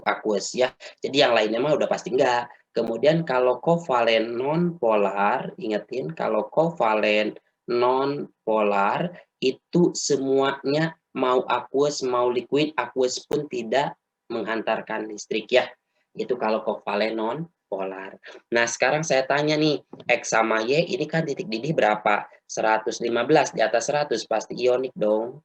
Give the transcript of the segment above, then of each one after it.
untuk aqueous ya. Jadi yang lainnya mah udah pasti enggak. Kemudian kalau kovalen non-polar, ingetin kalau kovalen non-polar itu semuanya mau aqueous mau liquid, aqueous pun tidak menghantarkan listrik ya. Itu kalau kovalen non-polar. Nah, sekarang saya tanya nih, X sama Y ini kan titik didih berapa? 115, di atas 100 pasti ionik dong.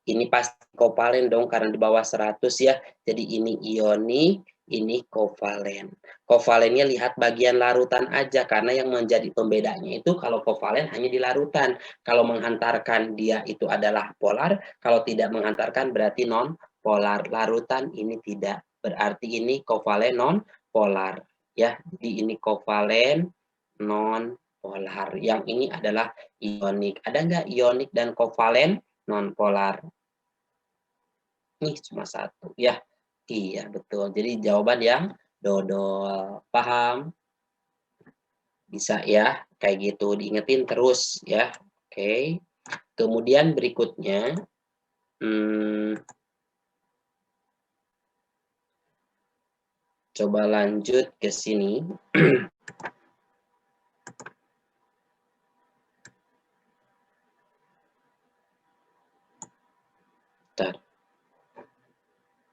Ini pasti kovalen dong karena di bawah 100 ya. Jadi ini ionik, ini kovalen. Kovalennya lihat bagian larutan aja karena yang menjadi pembedanya itu kalau kovalen hanya di larutan. Kalau menghantarkan dia itu adalah polar, kalau tidak menghantarkan berarti non polar. Larutan ini tidak, berarti ini kovalen non polar ya. Jadi ini kovalen non polar. Yang ini adalah ionik. Ada nggak ionik dan kovalen non polar? Nih cuma satu ya. Iya betul. Jadi jawaban yang dodol. Paham? Bisa ya. Kayak gitu diingetin terus ya. Oke. Kemudian berikutnya coba lanjut ke sini. Bentar.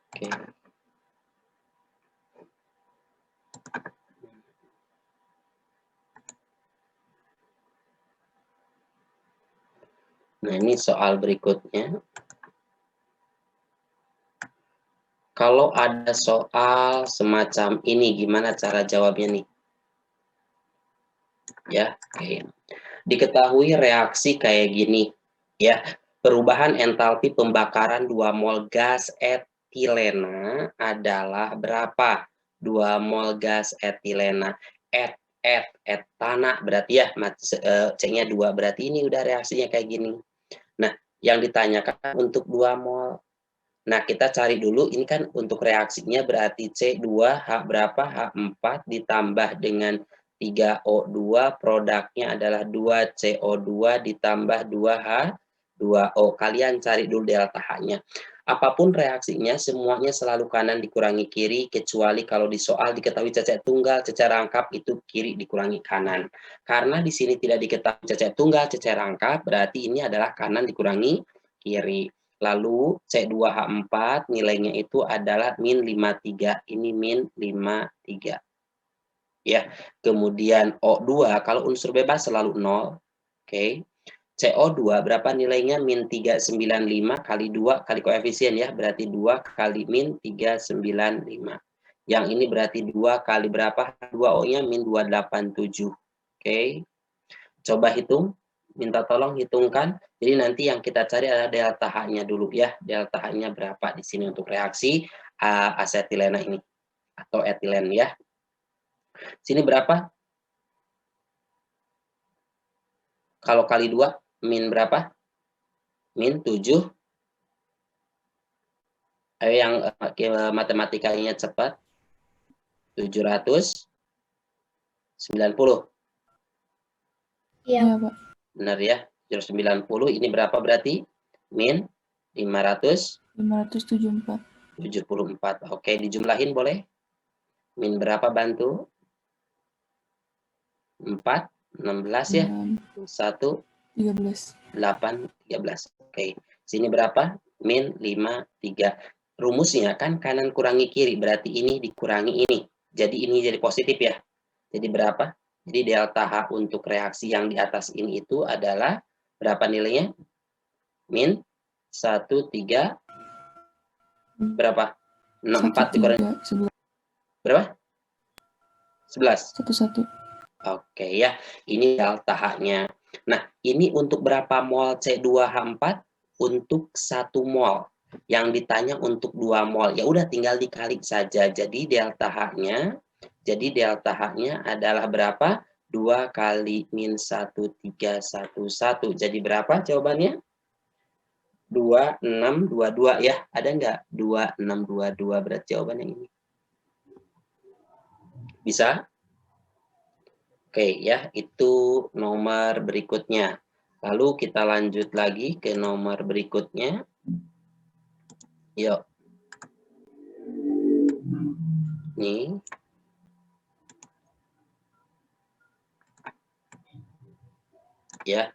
Oke. Nah, ini soal berikutnya. Kalau ada soal semacam ini, gimana cara jawabnya nih? Ya, oke. Diketahui reaksi kayak gini, ya. Perubahan entalpi pembakaran 2 mol gas etilena adalah berapa? 2 mol gas etilena. Etana berarti ya, C-nya 2, berarti ini udah reaksinya kayak gini. Nah, yang ditanyakan untuk 2 mol. Nah, kita cari dulu, ini kan untuk reaksinya berarti C2H berapa? H4 ditambah dengan 3O2, produknya adalah 2CO2 ditambah 2H2O. Kalian cari dulu delta H-nya. Apapun reaksinya, semuanya selalu kanan dikurangi kiri, kecuali kalau di soal diketahui cecek tunggal, cecek rangkap itu kiri dikurangi kanan. Karena di sini tidak diketahui cecek tunggal, cecek rangkap, berarti ini adalah kanan dikurangi kiri. Lalu C2H4 nilainya itu adalah min 53. Ini min 53. Ya. Kemudian O2 kalau unsur bebas selalu 0. Oke. CO2 berapa nilainya? Min 395 kali 2 kali koefisien ya. Berarti 2 kali min 395. Yang ini berarti 2 kali berapa? 2O-nya min 287. Oke. Coba hitung. Minta tolong hitungkan. Jadi nanti yang kita cari adalah delta H-nya dulu ya. Delta H-nya berapa di sini untuk reaksi asetilena ini atau etilen ya. Sini berapa? Kalau kali 2 min berapa? Min 7. Ayo yang matematikanya cepat. 790. Iya, Pak. Benar ya. 790 ini berapa berarti? Min 574. 74. Oke, dijumlahin boleh? Min berapa bantu? 4, 16 ya? 1, 13. 8, 13. Oke, sini berapa? Min 5, 3. Rumusnya kan kanan kurangi kiri, berarti ini dikurangi ini. Jadi ini jadi positif ya. Jadi berapa? Jadi delta H untuk reaksi yang di atas ini itu adalah berapa nilainya? Min 1, 3, berapa? 64 dikurangi. Berapa? 11. 11. Oke ya, ini delta H-nya. Nah, ini untuk berapa mol C2H4? Untuk 1 mol. Yang ditanya untuk 2 mol. Ya udah tinggal dikali saja. Jadi delta H-nya adalah berapa? 2 kali min 1311. Jadi berapa jawabannya? 2622 ya. Ada nggak? 2622 berarti jawabannya ini. Bisa? Oke ya, itu nomor berikutnya. Lalu kita lanjut lagi ke nomor berikutnya. Yuk. Nih. Ya.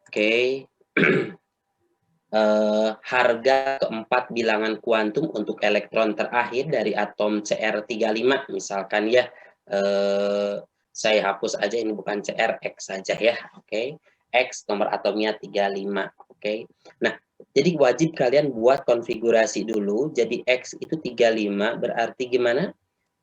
Oke. Harga keempat bilangan kuantum untuk elektron terakhir dari atom Cr35 misalkan ya. Saya hapus aja, ini bukan Cr, X saja ya. Oke. X nomor atomnya 35. Oke. Nah, jadi wajib kalian buat konfigurasi dulu. Jadi X itu 35 berarti gimana?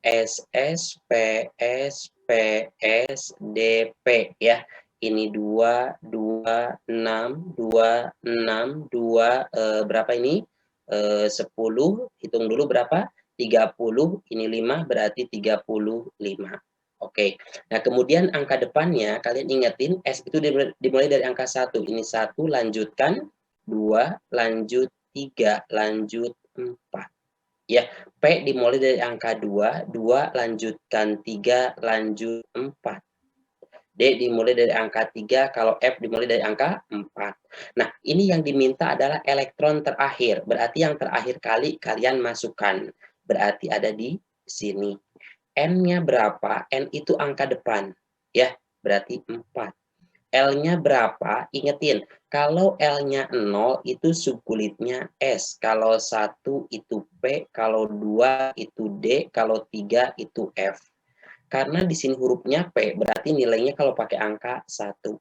SS, PS, PS, DP ya. Ini 2, 2, 6, 2, 6, 2, berapa ini? 10, hitung dulu berapa? 30, ini 5, berarti 35. Oke, nah kemudian angka depannya, kalian ingetin, S itu dimulai dari angka 1. Ini 1, lanjutkan, 2, lanjut 3, lanjut 4. Ya, P dimulai dari angka 2, 2 lanjutkan 3, lanjut 4. D dimulai dari angka 3, kalau F dimulai dari angka 4. Nah, ini yang diminta adalah elektron terakhir, berarti yang terakhir kali kalian masukkan. Berarti ada di sini. N-nya berapa? N itu angka depan, ya, berarti 4. L-nya berapa? Ingetin, kalau L-nya 0 itu subkulitnya S, kalau 1 itu P, kalau 2 itu D, kalau 3 itu F. Karena di sini hurufnya P, berarti nilainya kalau pakai angka 1.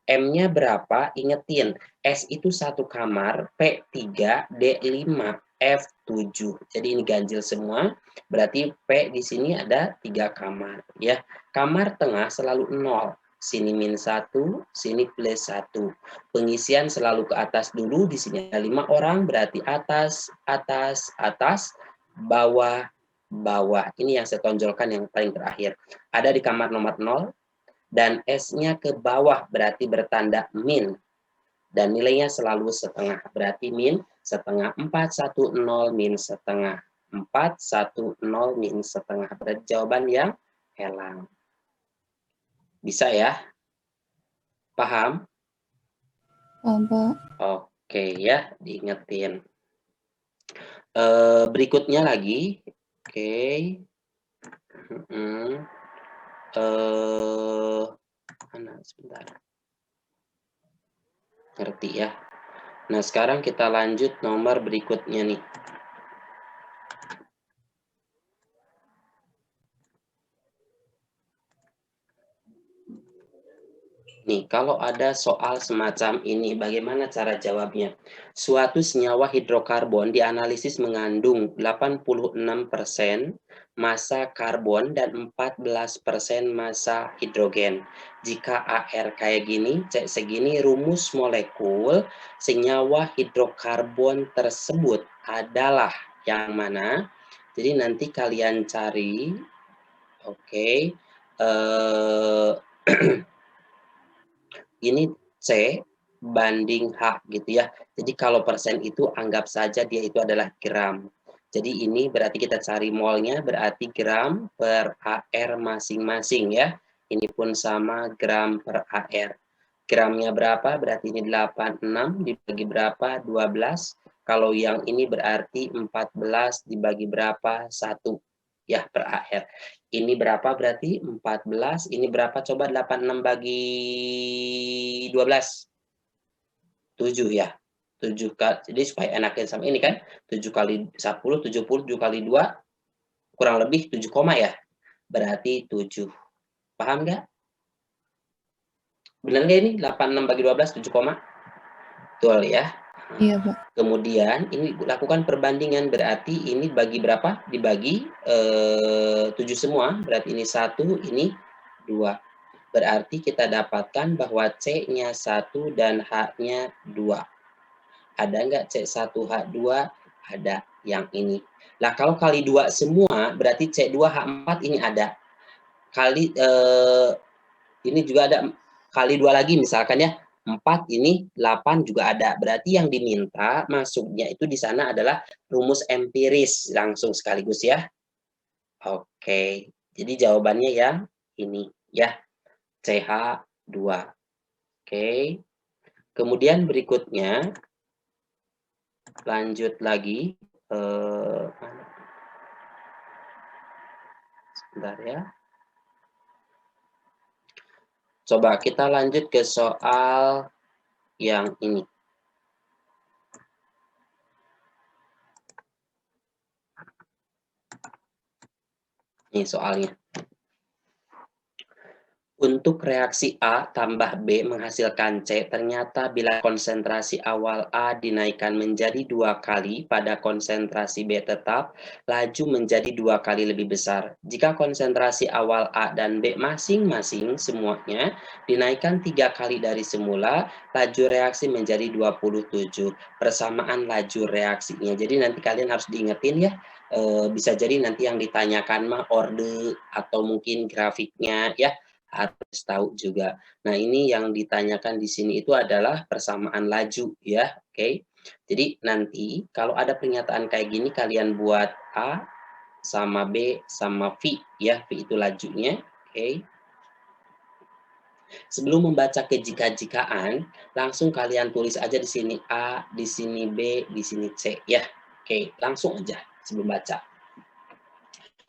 M-nya berapa? Ingetin, S itu 1 kamar, P 3, D 5, F 7. Jadi ini ganjil semua, berarti P di sini ada 3 kamar. Ya, kamar tengah selalu 0. Sini min 1, sini plus 1. Pengisian selalu ke atas dulu, di sini ada 5 orang, berarti atas, atas, atas, bawah, bawah. Ini yang saya tonjolkan yang paling terakhir. Ada di kamar nomor 0, dan S-nya ke bawah berarti bertanda min. Dan nilainya selalu setengah, berarti min setengah. 410 min setengah. 410 min setengah. Berarti jawaban yang Elang. Bisa ya? Paham? Paham, Pak. Oke ya, diingetin. Berikutnya lagi. Oke. Mana sebentar. Ngerti ya. Nah, sekarang kita lanjut nomor berikutnya nih. Nih, kalau ada soal semacam ini, bagaimana cara jawabnya? Suatu senyawa hidrokarbon dianalisis mengandung 86% massa karbon dan 14% massa hidrogen. Jika AR kayak gini, C segini, rumus molekul senyawa hidrokarbon tersebut adalah yang mana? Jadi nanti kalian cari, oke, ini C banding H gitu ya. Jadi kalau persen itu anggap saja dia itu adalah gram. Jadi ini berarti kita cari molnya berarti gram per AR masing-masing ya. Ini pun sama gram per AR. Gramnya berapa? Berarti ini 86 dibagi berapa? 12. Kalau yang ini berarti 14 dibagi berapa? 1 ya per AR. Ini berapa berarti? 14. Ini berapa? Coba 86 bagi 12. 7 ya. 7 kali. Jadi supaya enakin sama ini kan. 7 kali 10, 70, 7 kali 2. Kurang lebih 7 koma ya. Berarti 7. Paham nggak? Benar nggak ini? 86 bagi 12, 7 koma? Betul ya. Iya, Pak. Kemudian ini lakukan perbandingan, berarti ini bagi berapa? Dibagi 7 semua, berarti ini 1, ini 2. Berarti kita dapatkan bahwa C-nya 1 dan H-nya 2. Ada nggak C1H2? Ada yang ini. Nah, kalau kali 2 semua, berarti C2H4 ini ada. Kali ini juga ada kali 2 lagi misalkan ya. 4 ini 8 juga ada. Berarti yang diminta masuknya itu di sana adalah rumus empiris langsung sekaligus ya. Oke. Jadi jawabannya yang ini ya. CH2. Oke. Kemudian berikutnya lanjut lagi Sebentar ya. Coba kita lanjut ke soal yang ini. Ini soalnya. Untuk reaksi A tambah B menghasilkan C, ternyata bila konsentrasi awal A dinaikkan menjadi 2 kali pada konsentrasi B tetap, laju menjadi 2 kali lebih besar. Jika konsentrasi awal A dan B masing-masing semuanya dinaikkan 3 kali dari semula, laju reaksi menjadi 27. Persamaan laju reaksinya. Jadi nanti kalian harus diingetin ya, bisa jadi nanti yang ditanyakan mah orde atau mungkin grafiknya ya. Harus tahu juga. Nah, ini yang ditanyakan di sini itu adalah persamaan laju ya, oke. Jadi nanti kalau ada pernyataan kayak gini kalian buat A sama B sama V ya, V itu lajunya, oke. Sebelum membaca kejika-jikaan, langsung kalian tulis aja di sini A, di sini B, di sini C ya. Oke, langsung aja sebelum baca.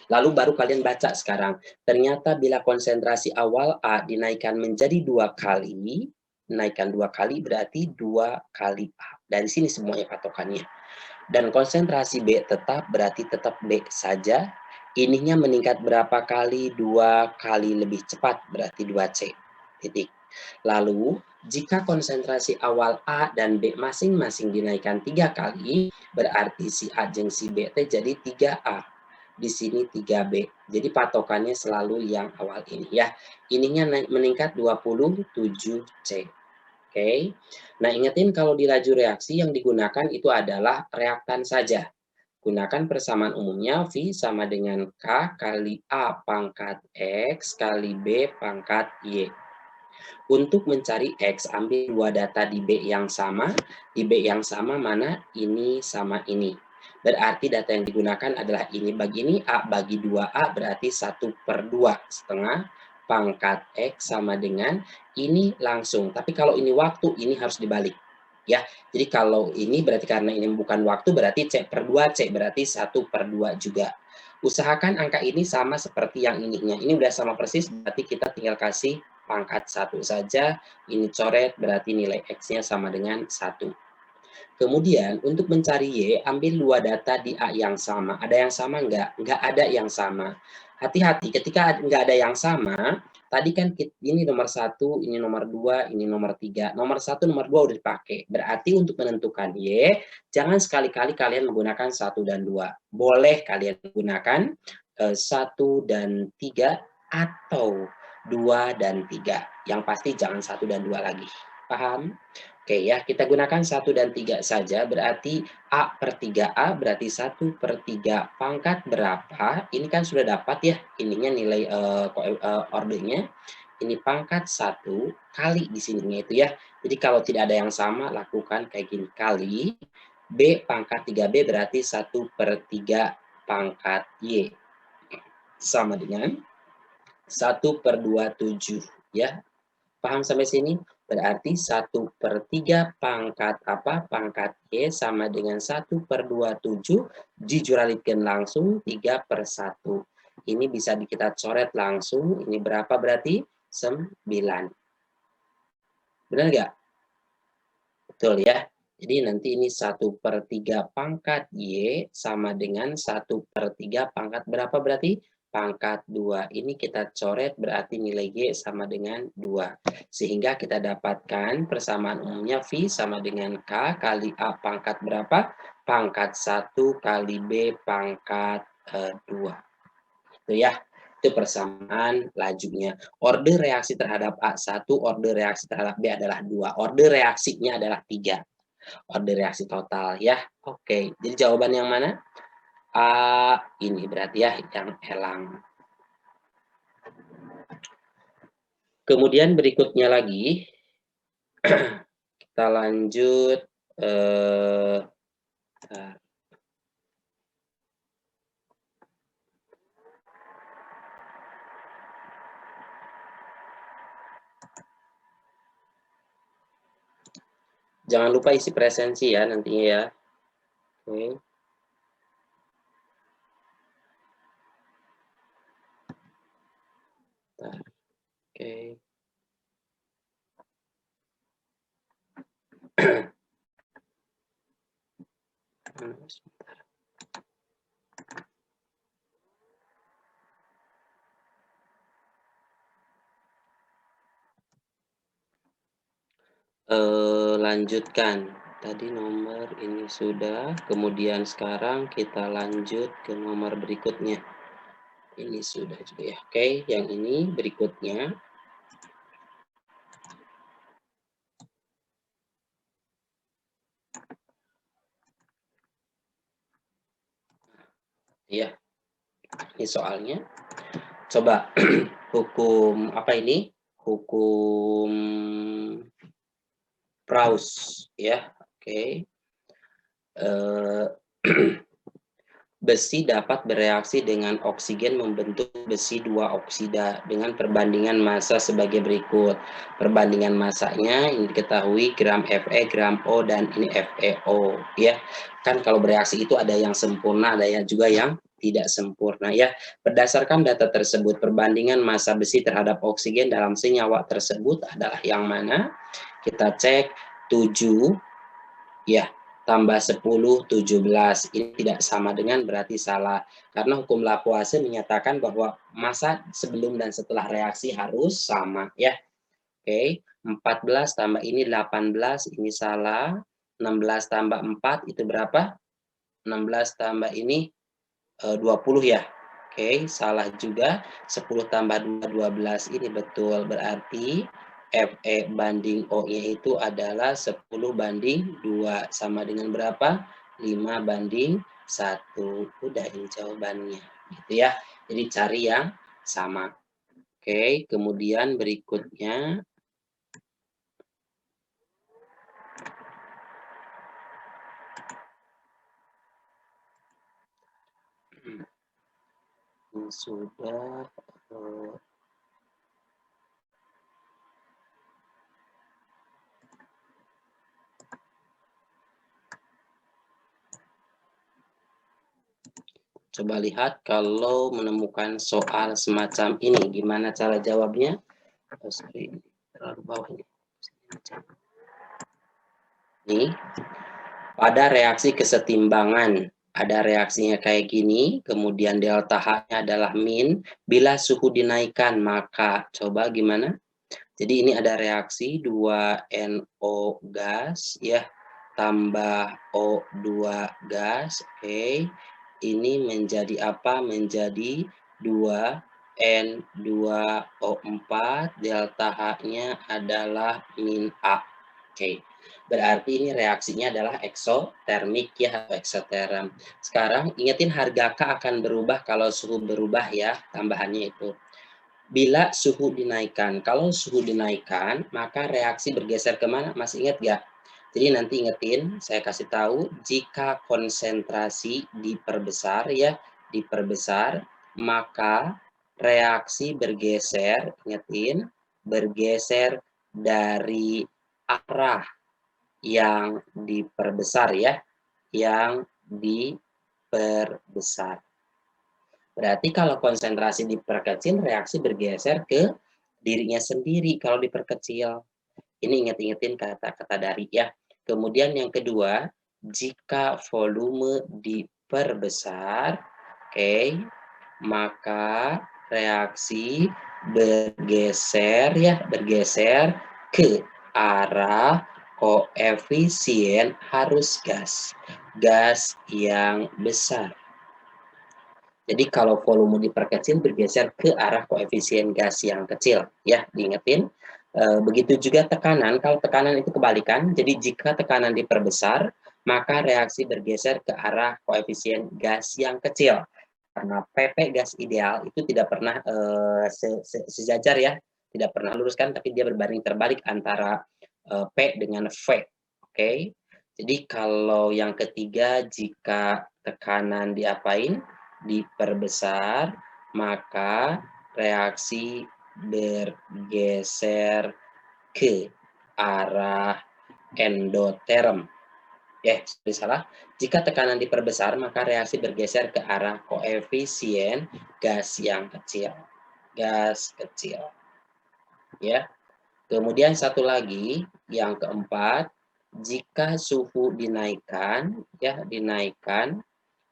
Lalu baru kalian baca sekarang. Ternyata bila konsentrasi awal A dinaikkan menjadi 2 kali, dinaikkan 2 kali berarti 2 kali A. Dari sini semuanya patokannya. Dan konsentrasi B tetap berarti tetap B saja. Ininya meningkat berapa kali? 2 kali lebih cepat berarti 2C. Titik. Lalu, jika konsentrasi awal A dan B masing-masing dinaikkan 3 kali, berarti si A dan si B jadi 3A. Di sini 3B. Jadi patokannya selalu yang awal ini ya. Ininya meningkat 27C. Oke. Nah, ingetin kalau di laju reaksi yang digunakan itu adalah reaktan saja. Gunakan persamaan umumnya V sama dengan K kali A pangkat X kali B pangkat Y. Untuk mencari X, ambil 2 data di B yang sama. Di B yang sama mana? Ini sama ini. Berarti data yang digunakan adalah ini bagi ini, A bagi 2A berarti 1/2 setengah pangkat X sama dengan ini langsung. Tapi kalau ini waktu, ini harus dibalik. Ya, jadi kalau ini berarti karena ini bukan waktu, berarti C/2, C berarti 1/2 juga. Usahakan angka ini sama seperti yang ininya. Ini udah sama persis, berarti kita tinggal kasih pangkat 1 saja. Ini coret, berarti nilai X-nya sama dengan 1. Kemudian untuk mencari Y, ambil 2 data di A yang sama. Ada yang sama enggak? Enggak ada yang sama. Hati-hati ketika enggak ada yang sama, tadi kan ini nomor 1, ini nomor 2, ini nomor 3. Nomor 1, nomor 2 udah dipakai. Berarti untuk menentukan Y, jangan sekali-kali kalian menggunakan 1 dan 2. Boleh kalian menggunakan 1 dan 3 atau 2 dan 3. Yang pasti jangan 1 dan 2 lagi. Paham? Oke ya, kita gunakan 1 dan 3 saja, berarti A/3A berarti 1/3 pangkat berapa? Ini kan sudah dapat ya, ininya nilai ordernya. Ini pangkat 1 kali di sininya itu ya. Jadi kalau tidak ada yang sama, lakukan kayak gini, kali B pangkat 3B berarti 1/3 pangkat Y. Sama dengan 1/27 ya. Paham sampai sini? Berarti 1/3 pangkat apa? Pangkat Y sama dengan 1/27 dijuralitkan langsung 3/1. Ini bisa kita coret langsung. Ini berapa berarti? 9. Benar nggak? Betul ya. Jadi nanti ini 1/3 pangkat Y sama dengan 1/3 pangkat berapa berarti? Pangkat 2. Ini kita coret berarti nilai Y sama dengan 2. Sehingga kita dapatkan persamaan umumnya V sama dengan K kali A pangkat berapa? Pangkat 1 kali B pangkat 2. Itu ya. Itu persamaan lajunya. Order reaksi terhadap A 1, order reaksi terhadap B adalah 2. Order reaksinya adalah 3. Order reaksi total ya. Oke, jadi jawaban yang mana? A ini berarti ya yang elang. Kemudian berikutnya lagi kita lanjut jangan lupa isi presensi ya nantinya ya. Oke. Oke. Lanjutkan. Tadi nomor ini sudah, kemudian sekarang kita lanjut ke nomor berikutnya. Ini sudah juga ya. Oke, yang ini berikutnya. Ya, ini soalnya. Coba hukum apa ini? Hukum Praus ya. Oke. Besi dapat bereaksi dengan oksigen membentuk besi 2 oksida dengan perbandingan massa sebagai berikut. Perbandingan massanya ini diketahui gram Fe, gram O, dan ini FeO ya. Kan kalau bereaksi itu ada yang sempurna, ada yang juga yang tidak sempurna ya. Berdasarkan data tersebut, perbandingan massa besi terhadap oksigen dalam senyawa tersebut adalah yang mana? Kita cek 7 ya, tambah 10, 17. Ini tidak sama dengan berarti salah. Karena hukum Laplace menyatakan bahwa massa sebelum dan setelah reaksi harus sama ya. Oke, 14 tambah ini 18, ini salah. 16 tambah 4 itu berapa? 16 tambah ini 20 ya. Oke, salah juga. 10 tambah 2, 12 ini betul. Berarti Fe banding O-nya itu adalah 10 banding 2. Sama dengan berapa? 5 banding 1. Udah ini jawabannya. Gitu ya. Jadi cari yang sama. Oke, kemudian berikutnya. Ini sudah. Coba lihat kalau menemukan soal semacam ini, gimana cara jawabnya? Oh, sorry, terlalu bawah ini. Nih, pada reaksi kesetimbangan, ada reaksinya kayak gini, kemudian delta H-nya adalah min, bila suhu dinaikkan, maka coba gimana? Jadi ini ada reaksi 2NO gas, ya, tambah O2 gas, oke. Ini menjadi apa? Menjadi 2N2O4, delta H-nya adalah min A. Oke, berarti ini reaksinya adalah eksotermik ya, atau eksoterm. Sekarang ingetin harga K akan berubah kalau suhu berubah ya, tambahannya itu. Bila suhu dinaikkan, kalau suhu dinaikkan, maka reaksi bergeser kemana? Masih ingat nggak? Jadi nanti ingetin, saya kasih tahu, jika konsentrasi diperbesar ya, diperbesar, maka reaksi bergeser, ingetin, bergeser dari arah yang diperbesar ya, yang diperbesar. Berarti kalau konsentrasi diperkecil, reaksi bergeser ke dirinya sendiri kalau diperkecil. Ini inget-ingetin kata-kata dari ya. Kemudian yang kedua, jika volume diperbesar, oke, maka reaksi bergeser ya, bergeser ke arah koefisien harus gas. Gas yang besar. Jadi kalau volume diperkecil bergeser ke arah koefisien gas yang kecil, ya diingetin. Begitu juga tekanan, kalau tekanan itu kebalikan, jadi jika tekanan diperbesar, maka reaksi bergeser ke arah koefisien gas yang kecil. Karena PP gas ideal itu tidak pernah sejajar ya, tidak pernah lurus kan, tapi dia berbanding terbalik antara P dengan V. Oke, jadi kalau yang ketiga, jika tekanan diapain? Diperbesar, maka reaksi bergeser ke arah endoterm. Salah. Jika tekanan diperbesar, maka reaksi bergeser ke arah koefisien gas yang kecil. Gas kecil. ya. Kemudian satu lagi, yang keempat, jika suhu dinaikkan, ya dinaikkan,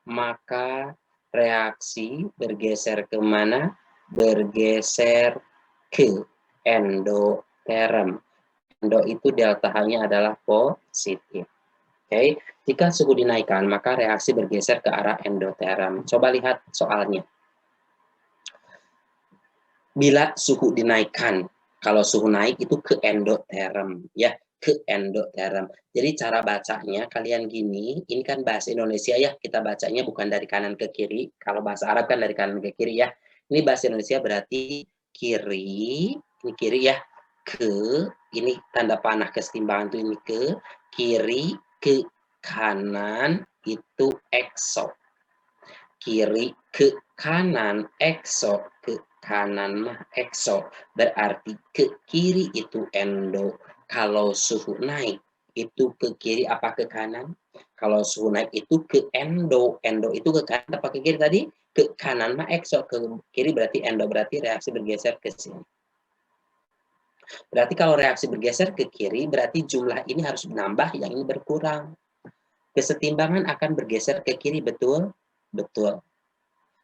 maka reaksi bergeser ke mana? Bergeser ke endoterm. Endo itu delta H-nya adalah positif. Oke, jika suhu dinaikkan, maka reaksi bergeser ke arah endoterm. Coba lihat soalnya. Bila suhu dinaikkan, kalau suhu naik itu ke endoterm, ya, ke endoterm. Jadi cara bacanya kalian gini, ini kan bahasa Indonesia ya, kita bacanya bukan dari kanan ke kiri. Kalau bahasa Arab kan dari kanan ke kiri ya. Ini bahasa Indonesia berarti kiri, ini kiri ya, ke, ini tanda panah kesetimbangan itu ini ke, kiri ke kanan itu exo. Kiri ke kanan, exo ke kanan mah exo, berarti ke kiri itu endo. Kalau suhu naik itu ke kiri apa ke kanan? Kalau suhu naik itu ke endo. Endo itu ke kanan apa ke kiri tadi? Ke kanan mah exo, ke kiri berarti endo, berarti reaksi bergeser ke sini. Berarti kalau reaksi bergeser ke kiri berarti jumlah ini harus menambah, yang ini berkurang. Kesetimbangan akan bergeser ke kiri, betul? Betul.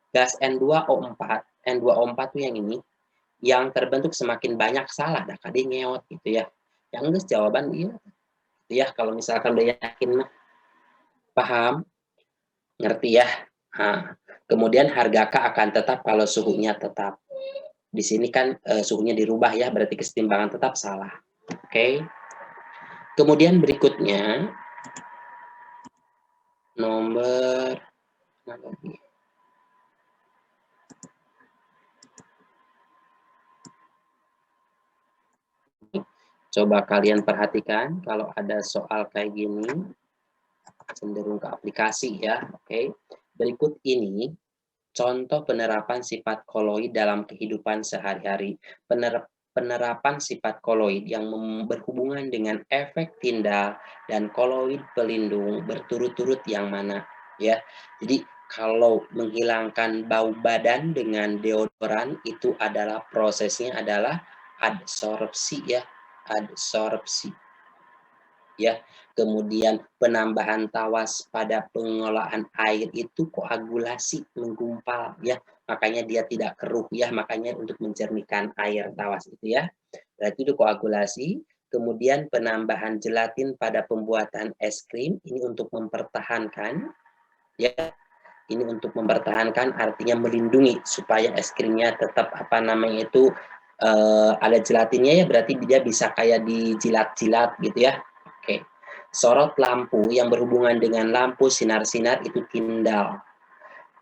Gas N2O4, N2O4 tuh yang ini, yang terbentuk semakin banyak salah, dah kadi ngeot gitu ya. Yang enggak jawaban iya, gitu ya. Kalau misalkan udah yakin mah, paham, ngerti ya. Nah, kemudian harga K akan tetap kalau suhunya tetap. Di sini kan suhunya dirubah ya, berarti kesetimbangan tetap salah. Oke. Kemudian berikutnya nomor coba kalian perhatikan kalau ada soal kayak gini, cenderung ke aplikasi ya. Oke. Berikut ini contoh penerapan sifat koloid dalam kehidupan sehari-hari. Penerapan sifat koloid yang berhubungan dengan efek tindal dan koloid pelindung berturut-turut yang mana ya. Jadi kalau menghilangkan bau badan dengan deodoran itu adalah prosesnya adalah adsorpsi ya, adsorpsi ya. Kemudian penambahan tawas pada pengolahan air itu koagulasi, menggumpal ya. Makanya dia tidak keruh ya, makanya untuk mencernihkan air tawas itu ya. Berarti itu koagulasi. Kemudian penambahan gelatin pada pembuatan es krim ini untuk mempertahankan ya. Ini untuk mempertahankan artinya melindungi supaya es krimnya tetap apa namanya itu ada gelatinnya ya, berarti dia bisa kayak dijilat-jilat gitu ya. Oke. Sorot lampu yang berhubungan dengan lampu sinar-sinar itu tindal.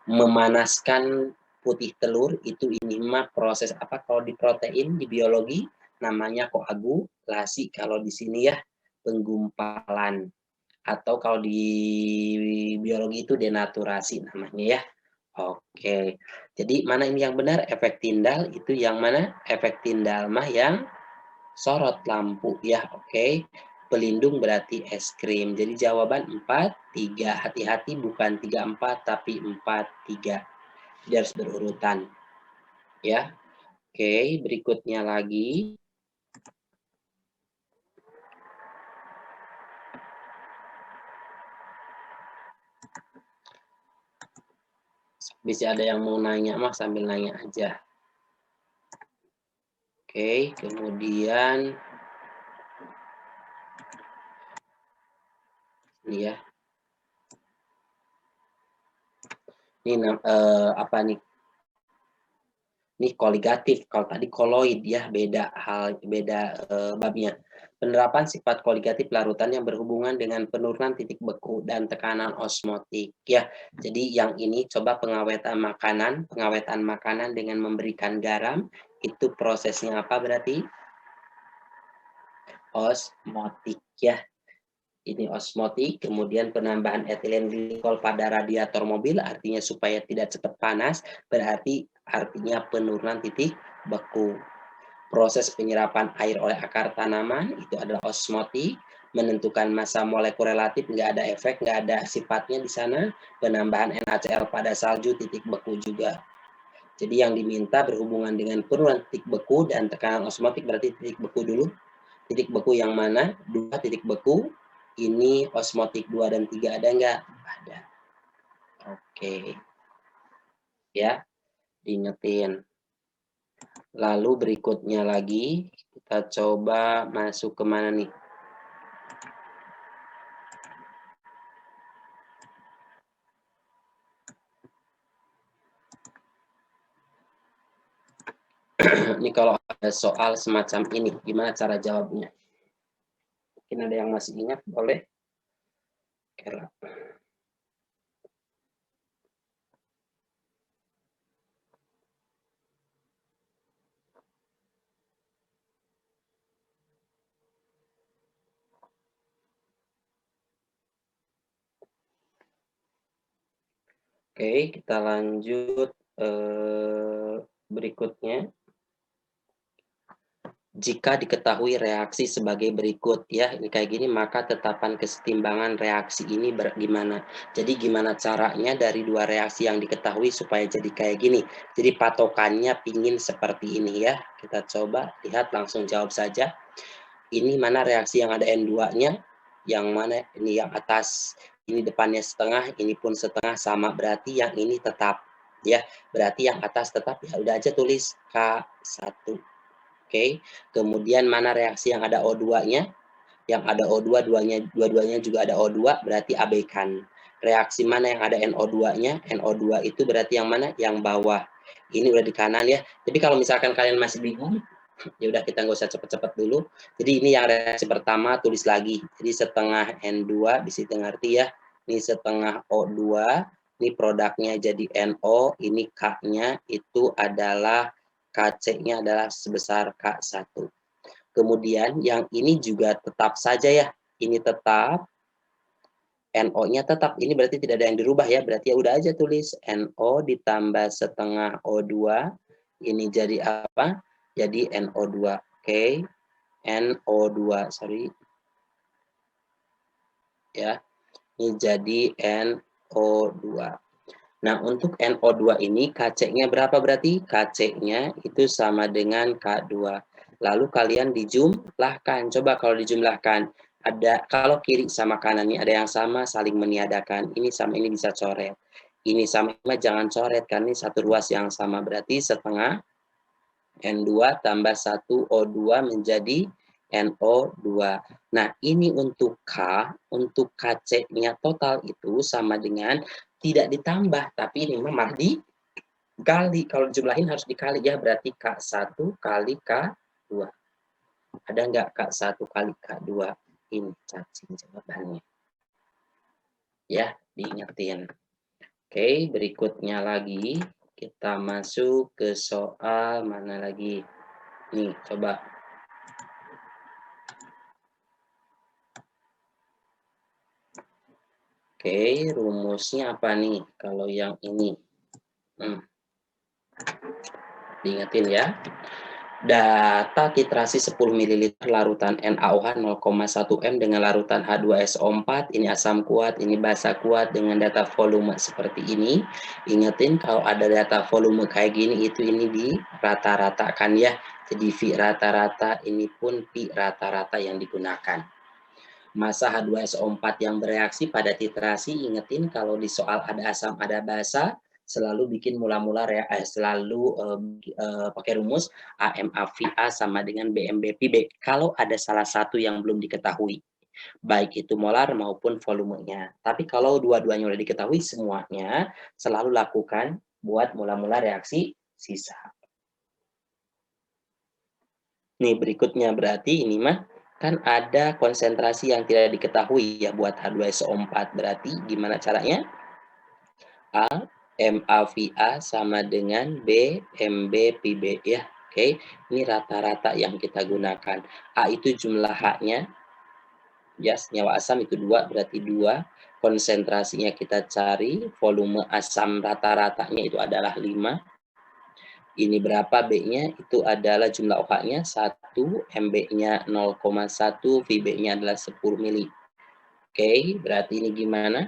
Memanaskan putih telur itu ini mah proses apa kalau di protein di biologi namanya koagulasi, kalau di sini ya penggumpalan, atau kalau di biologi itu denaturasi namanya ya. Oke. Jadi mana ini yang benar? Efek tindal itu yang mana? Efek tindal mah yang sorot lampu ya. Oke. Pelindung berarti es krim. Jadi jawaban 4, 3. Hati-hati bukan 3, 4 tapi 4, 3. Jadi harus berurutan. Ya. Oke, berikutnya lagi. Bisa ada yang mau nanya mah sambil nanya aja. Oke, kemudian ini ya. Ini apa nih? Ini koligatif, kalau tadi koloid ya, beda hal, beda babnya. Penerapan sifat koligatif larutan yang berhubungan dengan penurunan titik beku dan tekanan osmotik ya. Jadi yang ini coba pengawetan makanan dengan memberikan garam, itu prosesnya apa berarti? Osmotik ya. Ini osmotik, kemudian penambahan etilen glikol pada radiator mobil artinya supaya tidak cepat panas, berarti artinya penurunan titik beku. Proses penyerapan air oleh akar tanaman itu adalah osmotik, menentukan massa molekul relatif, nggak ada efek, nggak ada sifatnya di sana. Penambahan NaCl pada salju titik beku juga. Jadi yang diminta berhubungan dengan penurunan titik beku dan tekanan osmotik, berarti titik beku dulu. Titik beku yang mana? 2 titik beku. Ini osmotik 2 dan 3 ada nggak? Ada. Oke. Ya, diingetin. Lalu berikutnya lagi, kita coba masuk ke mana nih? Ini kalau ada soal semacam ini, gimana cara jawabnya? Mungkin ada yang masih ingat, boleh? Oke. Oke, kita lanjut berikutnya. Jika diketahui reaksi sebagai berikut, ya, ini kayak gini, maka tetapan kesetimbangan reaksi ini gimana? Jadi gimana caranya dari dua reaksi yang diketahui supaya jadi kayak gini? Jadi patokannya pingin seperti ini ya. Kita coba lihat, langsung jawab saja. Ini mana reaksi yang ada N2-nya, yang mana ini yang atas, ini depannya setengah, ini pun setengah, sama, berarti yang ini tetap, ya. Berarti yang atas tetap, ya udah aja tulis K1. Oke, kemudian mana reaksi yang ada O2-nya? Yang ada O2, dua-duanya juga ada O2, berarti abaikan. Reaksi mana yang ada NO2-nya? NO2 itu berarti yang mana? Yang bawah. Ini udah di kanan ya. Jadi kalau misalkan kalian masih bingung, ya udah kita nggak usah cepet-cepet dulu. Jadi ini yang reaksi pertama, tulis lagi. Jadi setengah N2, bisa ngerti ya. Ini setengah O2, ini produknya jadi NO, ini K-nya itu adalah KC-nya adalah sebesar K1. Kemudian yang ini juga tetap saja ya, ini tetap, NO-nya tetap, ini berarti tidak ada yang dirubah ya, berarti ya udah aja tulis NO ditambah setengah O2, ini jadi apa? Jadi NO2, oke, NO2, sorry, ya, ini jadi NO2. Nah, untuk NO2 ini KC-nya berapa berarti? KC-nya itu sama dengan K2. Lalu kalian dijumlahkan. Coba kalau dijumlahkan, ada kalau kiri sama kanan ini ada yang sama, saling meniadakan. Ini sama ini bisa coret. Ini sama jangan coret, karena ini satu ruas yang sama. Berarti setengah N2 tambah 1 O2 menjadi NO2. Nah, ini untuk K, untuk KC-nya total itu sama dengan tidak ditambah, tapi ini memang dikali. Kalau jumlahin harus dikali ya, berarti K1 kali K2. Ada nggak K1 kali K2? Ini cacing jawabannya. Ya, diingetin. Oke, berikutnya lagi. Kita masuk ke soal mana lagi? Nih, coba. Oke, rumusnya apa nih kalau yang ini? Diingetin ya. Data titrasi 10 ml larutan NaOH 0,1 m dengan larutan H2SO4, ini asam kuat, ini basa kuat dengan data volume seperti ini. Ingetin kalau ada data volume kayak gini, itu ini di rata-ratakan ya. Jadi V rata-rata, ini pun P rata-rata yang digunakan. Massa H2SO4 yang bereaksi pada titrasi, ingetin kalau di soal ada asam ada basa, selalu bikin mula-mula selalu pakai rumus AMAVA sama dengan BMBPB. Kalau ada salah satu yang belum diketahui, baik itu molar maupun volumenya. Tapi kalau dua-duanya sudah diketahui semuanya, selalu lakukan buat mula-mula reaksi sisa. Nih berikutnya berarti ini mah kan ada konsentrasi yang tidak diketahui ya buat H2SO4. Berarti gimana caranya? A, MAVA sama dengan B, MBPB ya. Oke, ini rata-rata yang kita gunakan. A itu jumlah H-nya, ya, senyawa asam itu 2, berarti 2. Konsentrasinya kita cari, volume asam rata-ratanya itu adalah 5. Ini berapa B-nya? Itu adalah jumlah OH-nya 1, MB-nya 0,1, VB-nya adalah 10 mili. Oke, berarti ini gimana?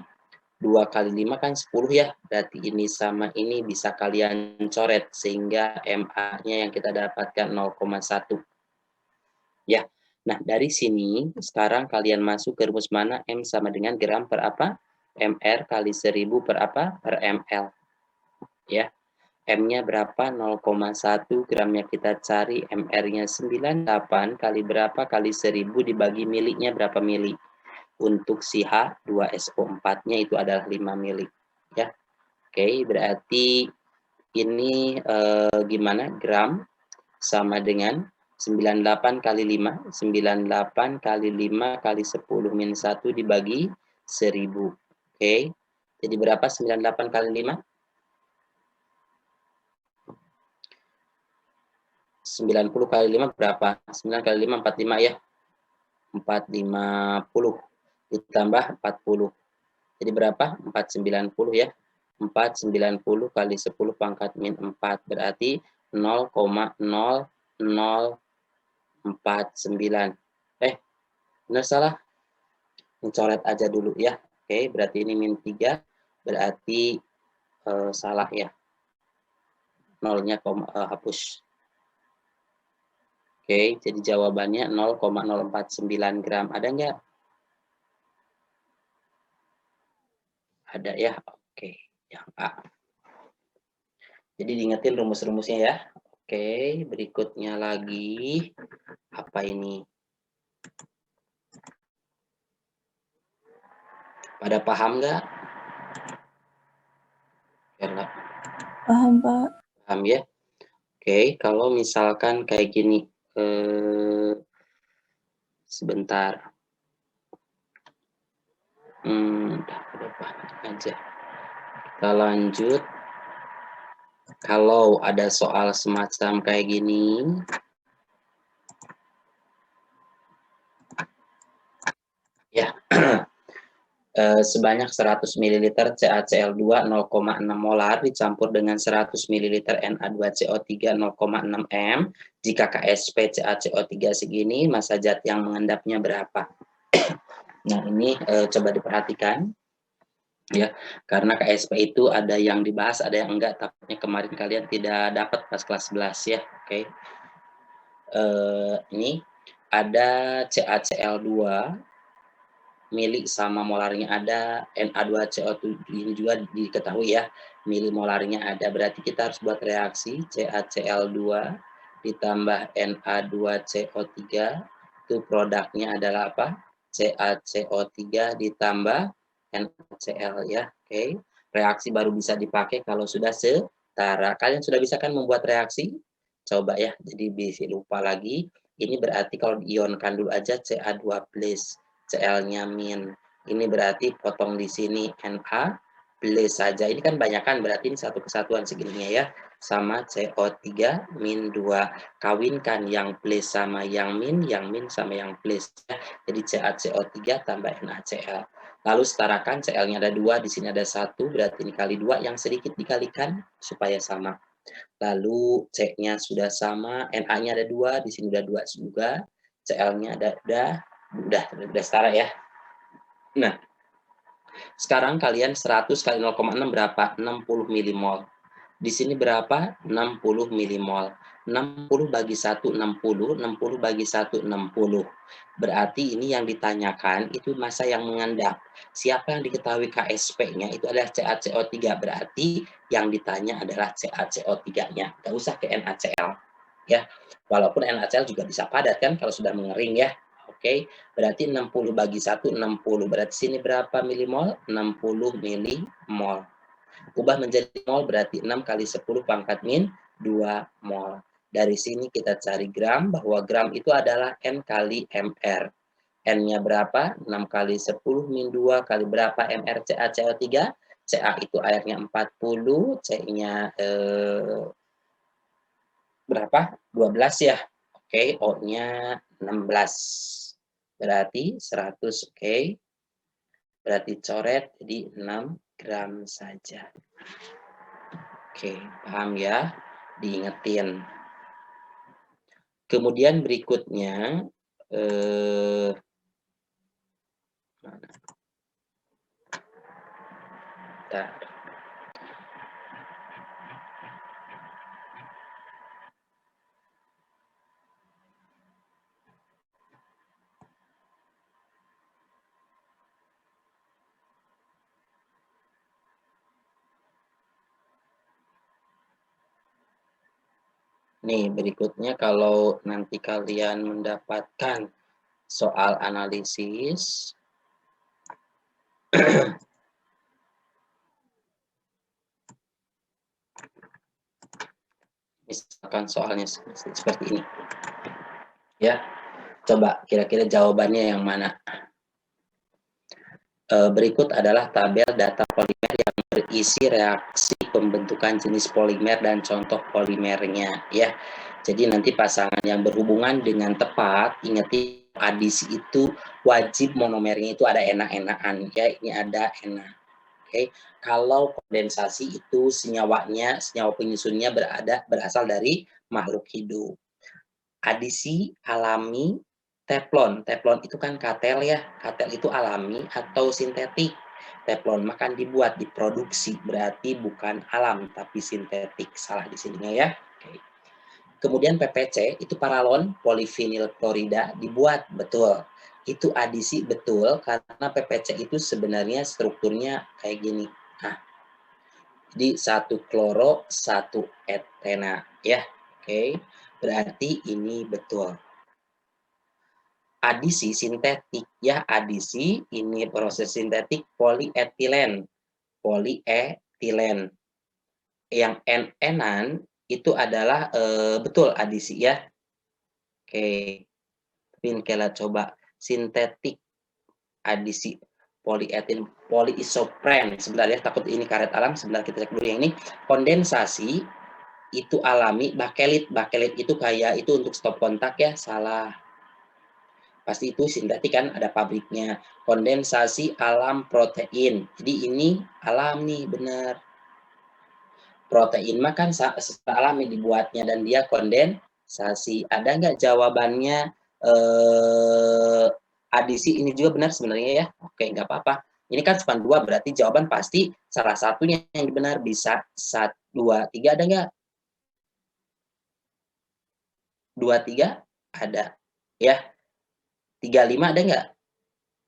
2 kali 5 kan 10 ya, berarti ini sama ini bisa kalian coret, sehingga MA-nya yang kita dapatkan 0,1. Ya, nah dari sini, sekarang kalian masuk ke rumus mana? M sama dengan gram per apa? MR kali 1000 per apa? Per ml. Ya, M-nya berapa? 0,1, gramnya kita cari, MR-nya 98 kali berapa? Kali 1000 dibagi miliknya berapa mili? Untuk si H2SO4-nya itu adalah 5 mili. Ya, oke, berarti ini gimana? Gram sama dengan 98 kali 5, 98 kali 5 kali 10 min 1 dibagi 1000. Oke, jadi berapa 98 kali 5? 90 kali 5 berapa? 9 kali 5, 45 ya? 450 ditambah 40. Jadi berapa? 490 ya? 490 kali 10 pangkat min 4 berarti 0,0049. Benar salah? Mencoret aja dulu ya. Oke, berarti ini min 3 berarti salah ya. Nolnya hapus. Oke, jadi jawabannya 0,049 gram. Ada nggak? Ada ya? Oke, yang A. Jadi diingetin rumus-rumusnya ya. Oke, berikutnya lagi. Apa ini? Pada paham nggak? Paham, Pak. Paham ya? Oke, kalau misalkan kayak gini. Sebentar. Udah aja. Kita lanjut. Kalau ada soal semacam kayak gini, ya, sebanyak 100 ml CaCl2 0,6 molar dicampur dengan 100 ml Na2CO3 0,6 m. Jika KSP CaCO3 segini, massa zat yang mengendapnya berapa? Nah, ini coba diperhatikan. Ya, karena KSP itu ada yang dibahas, ada yang enggak. Takutnya kemarin kalian tidak dapat pas kelas 11 ya. Oke. Ini ada CaCl2 mili sama molarnya ada, Na2CO7 ini juga diketahui ya, milimolarnya ada. Berarti kita harus buat reaksi CaCl2 ditambah Na2CO3, itu produknya adalah apa? CaCO3 ditambah NaCl ya. Oke. Reaksi baru bisa dipakai kalau sudah setara. Kalian sudah bisa kan membuat reaksi? Coba ya, jadi bisa lupa lagi. Ini berarti kalau diionkan dulu aja Ca2+, Cl-nya min. Ini berarti potong di sini Na plus saja. Ini kan banyakan, berarti ini satu kesatuan segininya ya. Sama CO3 min 2. Kawinkan yang plus sama yang min sama yang plus. Jadi CaCO3 tambah NaCl. Lalu setarakan Cl-nya ada 2, di sini ada 1, berarti ini kali 2, yang sedikit dikalikan supaya sama. Lalu C-nya sudah sama, Na-nya ada 2, di sini udah 2 juga. Cl-nya ada udah setara ya. Nah, sekarang kalian 100 kali 0,6 berapa? 60 milimol. Di sini berapa? 60 milimol. 60 bagi 1, 60. 60 bagi 1, 60. Berarti ini yang ditanyakan itu massa yang mengendap. Siapa yang diketahui KSP-nya itu adalah CaCO3. Berarti yang ditanya adalah CaCO3-nya. Nggak usah ke NaCl. Ya, walaupun NaCl juga bisa padat kan kalau sudah mengering ya. Oke, berarti 60 bagi 1, 60. Berarti sini berapa milimol? 60 milimol. Ubah menjadi mol berarti 6 kali 10 pangkat min 2 mol. Dari sini kita cari gram, bahwa gram itu adalah N kali MR. N-nya berapa? 6 kali 10 min 2 kali berapa MR CaCO3? Ca itu airnya 40, C-nya berapa? 12 ya. Oke, O-nya 16. Berarti 100, oke. Berarti coret, jadi 6 gram saja. Oke, paham ya? Diingetin. Kemudian berikutnya, Sebentar. Nih, berikutnya kalau nanti kalian mendapatkan soal analisis, misalkan soalnya seperti ini. Ya, coba kira-kira jawabannya yang mana? Berikut adalah tabel data polimer yang berisi reaksi pembentukan jenis polimer dan contoh polimernya, ya. Jadi nanti pasangan yang berhubungan dengan tepat, ingat adisi itu wajib monomernya itu ada enak-enakan, ya. Ini ada enak. Oke. Kalau kondensasi itu senyawa penyusunnya berasal dari makhluk hidup. Adisi alami teflon. Teflon itu kan katel ya. Katel itu alami atau sintetik. Teflon makan dibuat, diproduksi, berarti bukan alam tapi sintetik. Salah di sininya ya. Oke. Kemudian PPC itu paralon polivinil klorida dibuat, betul. Itu adisi betul karena PPC itu sebenarnya strukturnya kayak gini. Nah, jadi satu kloro, satu etena ya. Oke. Berarti ini betul. Adisi sintetik ya, adisi ini proses sintetik polietilen. Polietilen. Yang N-enan itu adalah betul adisi ya. Oke. Kela coba sintetik adisi polietil poliisopren. Sebentar ya, takut ini karet alam. Sebentar kita cek dulu yang ini. Kondensasi itu alami, bakelit. Bakelit itu kayak itu untuk stop kontak ya, salah. Pasti itu sintetik kan, ada pabriknya. Kondensasi alam protein. Jadi ini alam nih, benar. Protein mah kan alami dibuatnya dan dia kondensasi. Ada nggak jawabannya? Adisi ini juga benar sebenarnya ya. Oke, nggak apa-apa. Ini kan cuma 2, berarti jawaban pasti salah satunya yang benar. Bisa 1, 2, 3 ada nggak? 2, 3 ada. Ya. 3, 5 ada nggak?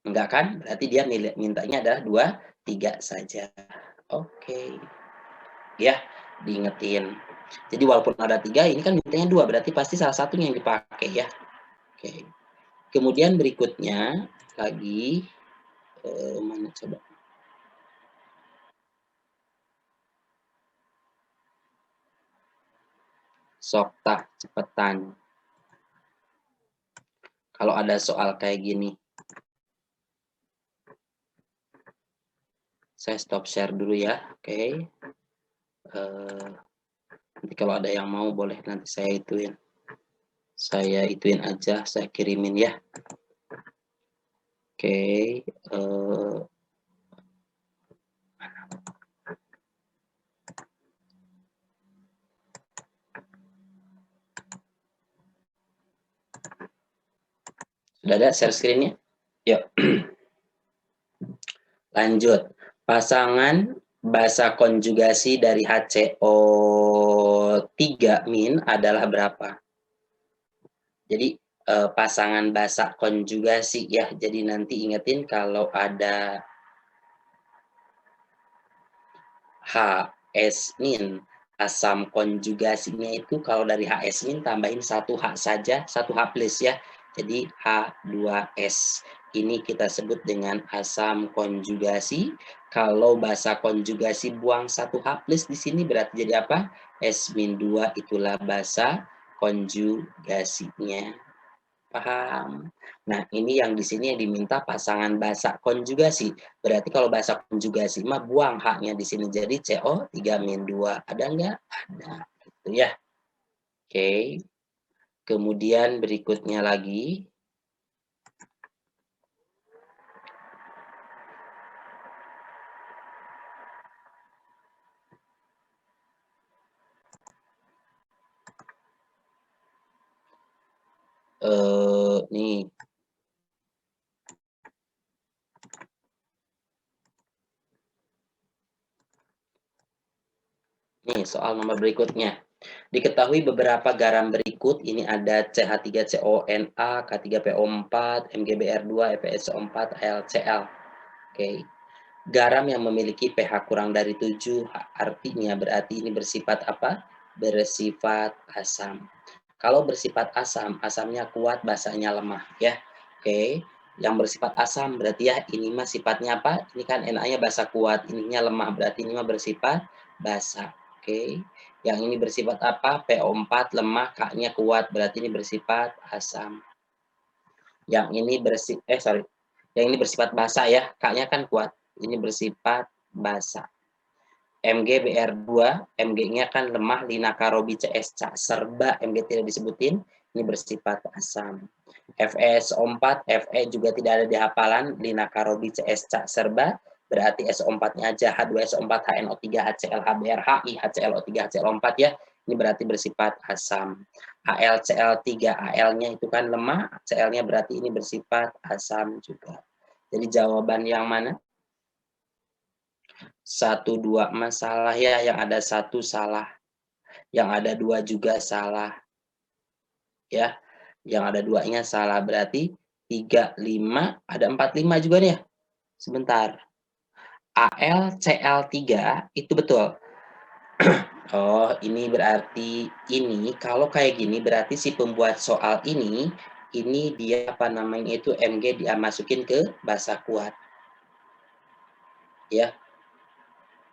Enggak kan? Berarti dia mintanya adalah 2, 3 saja. Oke. Ya, diingetin. Jadi walaupun ada 3, ini kan mintanya 2, berarti pasti salah satunya yang dipakai ya. Oke. Kemudian berikutnya lagi, mana coba? Sok tah cepetan. Kalau ada soal kayak gini. Saya stop share dulu ya, oke. Nanti kalau ada yang mau boleh nanti saya ituin. Saya ituin aja, saya kirimin ya. Oke, sudah ada share screen-nya? Yuk. Lanjut. Pasangan basa konjugasi dari HCO3- adalah berapa? Jadi pasangan basa konjugasi ya. Jadi nanti ingetin kalau ada HS- asam konjugasinya itu kalau dari HS- tambahin 1H saja, 1H plus ya. Jadi H2S. Ini kita sebut dengan asam konjugasi. Kalau basa konjugasi buang 1H plus di sini berarti jadi apa? S-2 itulah basa konjugasinya. Paham? Nah, ini yang di sini yang diminta pasangan basa konjugasi. Berarti kalau basa konjugasi mah buang H-nya di sini jadi CO3-2. Ada nggak? Ada. Gitu ya. Oke. Kemudian berikutnya lagi. Nih. soal nomor berikutnya. Diketahui beberapa garam berikut, ini ada CH3CONa, K3PO4, MgBr2, FeSO4, HCl. Oke. Garam yang memiliki pH kurang dari 7, artinya berarti ini bersifat apa? Bersifat asam. Kalau bersifat asam, asamnya kuat, basanya lemah, ya. Oke. Yang bersifat asam berarti ya ini mah sifatnya apa? Ini kan Na-nya basa kuat, ininya lemah, berarti ini mah bersifat basa. Oke. Yang ini bersifat apa? PO4 lemah, K-nya kuat, berarti ini bersifat asam. Yang ini yang ini bersifat basa ya, K-nya kan kuat, ini bersifat basa. MgBr2, Mg-nya kan lemah, Linakarobi CS serba, Mg tidak disebutin, ini bersifat asam. FeSO4, Fe juga tidak ada di hafalan, Linakarobi CS serba, berarti SO4-nya aja, H2SO4, HNO3, HCl, HBr, HI, HClO3, HClO4 ya, ini berarti bersifat asam. HLCl3, Al-nya itu kan lemah, Cl-nya berarti ini bersifat asam juga. Jadi jawaban yang mana? 1, 2 masalah ya, yang ada 1 salah, yang ada 2 juga salah, ya, yang ada 2-nya salah, berarti 3, 5, ada 4, 5 juga nih ya, sebentar, AlCl3 itu betul. Oh, ini berarti ini, kalau kayak gini berarti si pembuat soal ini dia apa namanya itu Mg dia masukin ke basa kuat. Ya,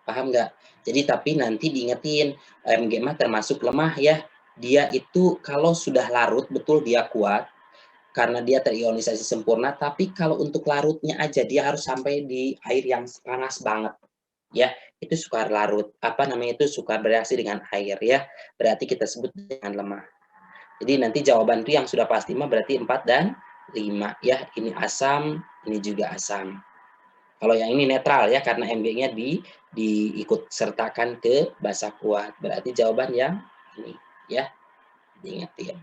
paham nggak? Jadi tapi nanti diingetin, Mg mah termasuk lemah ya. Dia itu kalau sudah larut betul dia kuat karena dia terionisasi sempurna, tapi kalau untuk larutnya aja dia harus sampai di air yang panas banget. Ya, itu suka larut, apa namanya itu suka bereaksi dengan air ya. Berarti kita sebut dengan lemah. Jadi nanti jawaban itu yang sudah pasti mah berarti 4 dan 5 ya. Ini asam, ini juga asam. Kalau yang ini netral ya, karena Mg-nya diikut sertakan ke basa kuat. Berarti jawaban yang ini ya, diingetin.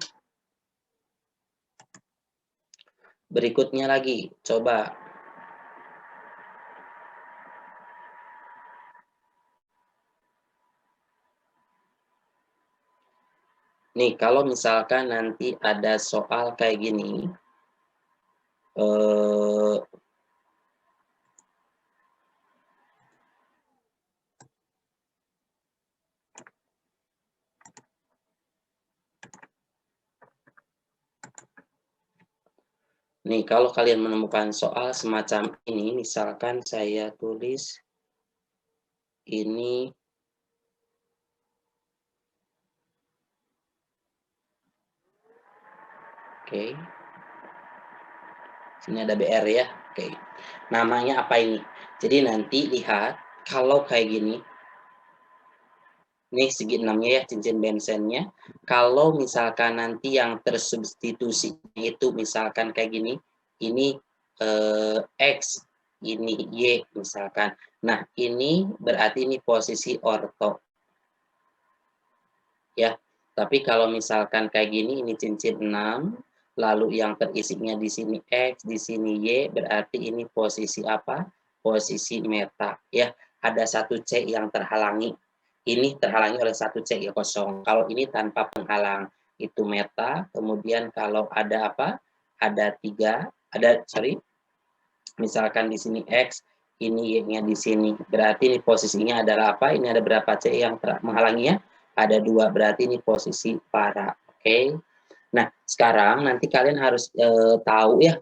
Berikutnya lagi, coba. Nih, kalau misalkan nanti ada soal kayak gini, nih, kalau kalian menemukan soal semacam ini, misalkan saya tulis ini oke. Sini ada BR ya. Oke. Namanya apa ini? Jadi nanti lihat kalau kayak gini. Nih segi 6-nya ya, cincin bensennya. Kalau misalkan nanti yang tersubstitusi itu misalkan kayak gini, ini X, ini Y misalkan. Nah, ini berarti ini posisi orto. Ya. Tapi kalau misalkan kayak gini, ini cincin 6, lalu yang terisinya di sini X, di sini Y, berarti ini posisi apa? Posisi meta. Ya, ada 1 C yang terhalangi. Ini terhalangi oleh 1 C ya kosong. Kalau ini tanpa penghalang, itu meta. Kemudian kalau ada apa? Ada 3, misalkan di sini X, ini Y-nya di sini. Berarti ini posisinya adalah apa? Ini ada berapa C yang menghalanginya? Ada 2, berarti ini posisi para. Oke. Nah, sekarang nanti kalian harus tahu ya,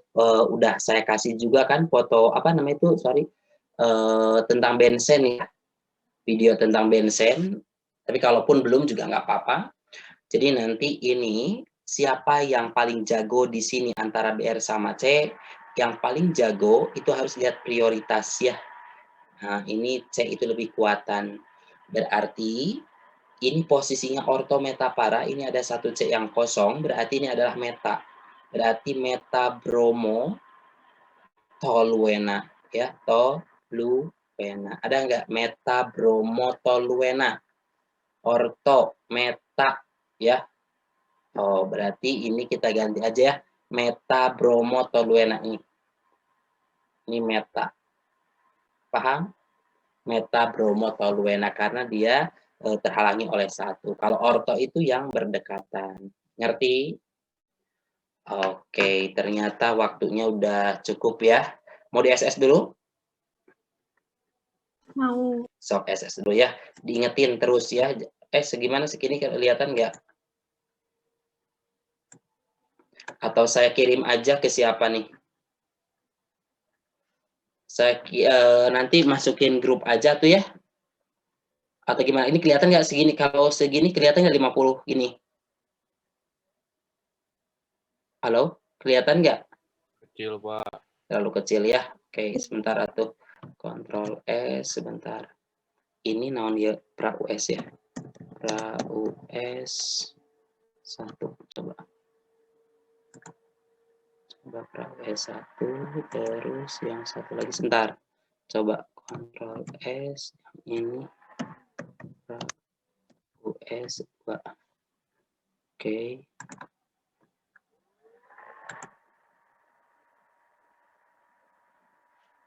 udah saya kasih juga kan foto apa namanya itu, tentang bensen ya, video tentang bensen. Tapi kalaupun belum juga nggak apa-apa. Jadi nanti ini siapa yang paling jago di sini antara BR sama C? Yang paling jago itu harus lihat prioritas ya. Nah, ini C itu lebih kuatan. Berarti ini posisinya orto meta para, ini ada 1 C yang kosong, berarti ini adalah meta. Berarti meta bromo toluena ya, toluena. Ada nggak meta bromo toluena? Orto meta ya. Oh, berarti ini kita ganti aja ya, meta bromo toluena ini. Ini meta. Paham? Meta bromo toluena karena dia terhalangi oleh satu. Kalau orto itu yang berdekatan. Ngerti? Oke, ternyata waktunya udah cukup ya. Mau di SS dulu? Mau. Sok SS dulu ya. Diingetin terus ya. Segimana segini kelihatan nggak? Atau saya kirim aja ke siapa nih? Saya nanti masukin grup aja tuh ya. Atau gimana? Ini kelihatan nggak segini? Kalau segini kelihatan nggak 50 gini? Halo? Kelihatan nggak? Kecil, Pak. Terlalu kecil ya. Oke, sebentar atuh. Ctrl S sebentar. Ini naon ya? Pra US ya. Pra US 1 coba. Coba pra US 1 terus yang satu lagi sebentar. Coba Ctrl S ini pra US 2. Oke.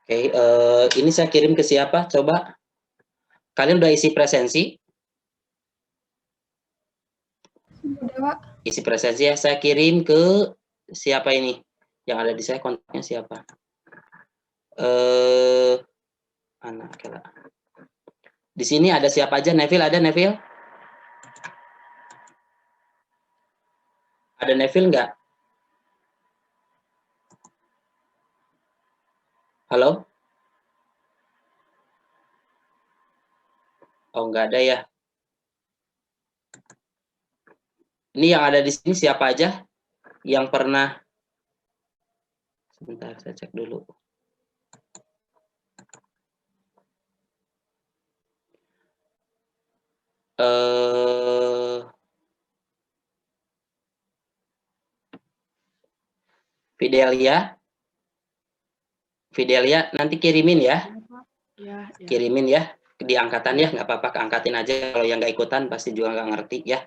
Oke, ini saya kirim ke siapa? Coba. Kalian udah isi presensi? Udah, Pak. Isi presensi ya. Saya kirim ke siapa ini? Yang ada di saya kontaknya siapa? Anak kela. Di sini ada siapa aja? Neville ada Neville? Ada Neville nggak? Halo? Oh, nggak ada ya. Ini yang ada di sini siapa aja? Yang pernah? Sebentar, saya cek dulu. Fidelia, nanti kirimin ya. Ya. Kirimin ya di angkatan ya, nggak apa-apa, keangkatin aja. Kalau yang nggak ikutan pasti juga nggak ngerti ya,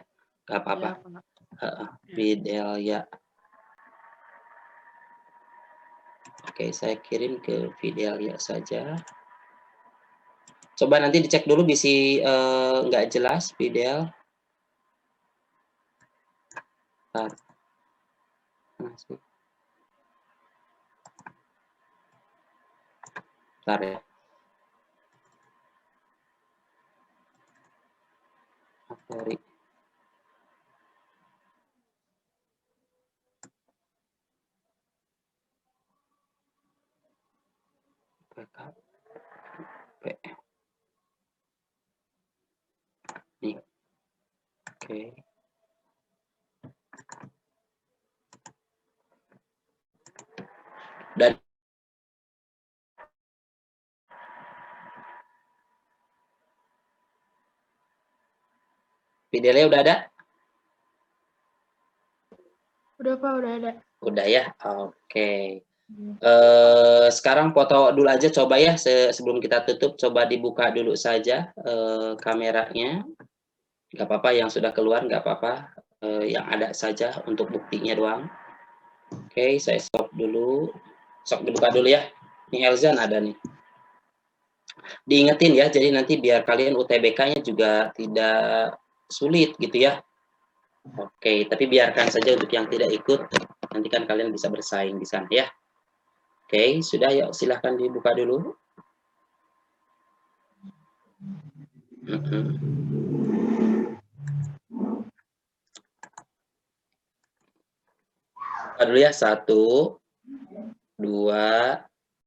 nggak apa-apa. Fidelia. Oke, saya kirim ke Fidelia saja. Coba nanti dicek dulu bisi nggak jelas Fidel. Bentar ya. Sorry. Nih. Oke. Dan Fidelia udah ada? Udah, Pak, udah ada. Udah ya? Oke. Sekarang foto dulu aja coba ya, sebelum kita tutup, coba dibuka dulu saja kameranya. Nggak apa-apa, yang sudah keluar nggak apa-apa, yang ada saja untuk buktinya doang. Oke, saya stop dulu. Sok dibuka dulu ya. Ini Elzan ada nih. Diingetin ya, jadi nanti biar kalian UTBK-nya juga tidak sulit gitu ya. Oke, tapi biarkan saja untuk yang tidak ikut, nanti kan kalian bisa bersaing di sana ya. Oke, sudah ya, silahkan dibuka dulu. Buka dulu ya, 1, 2,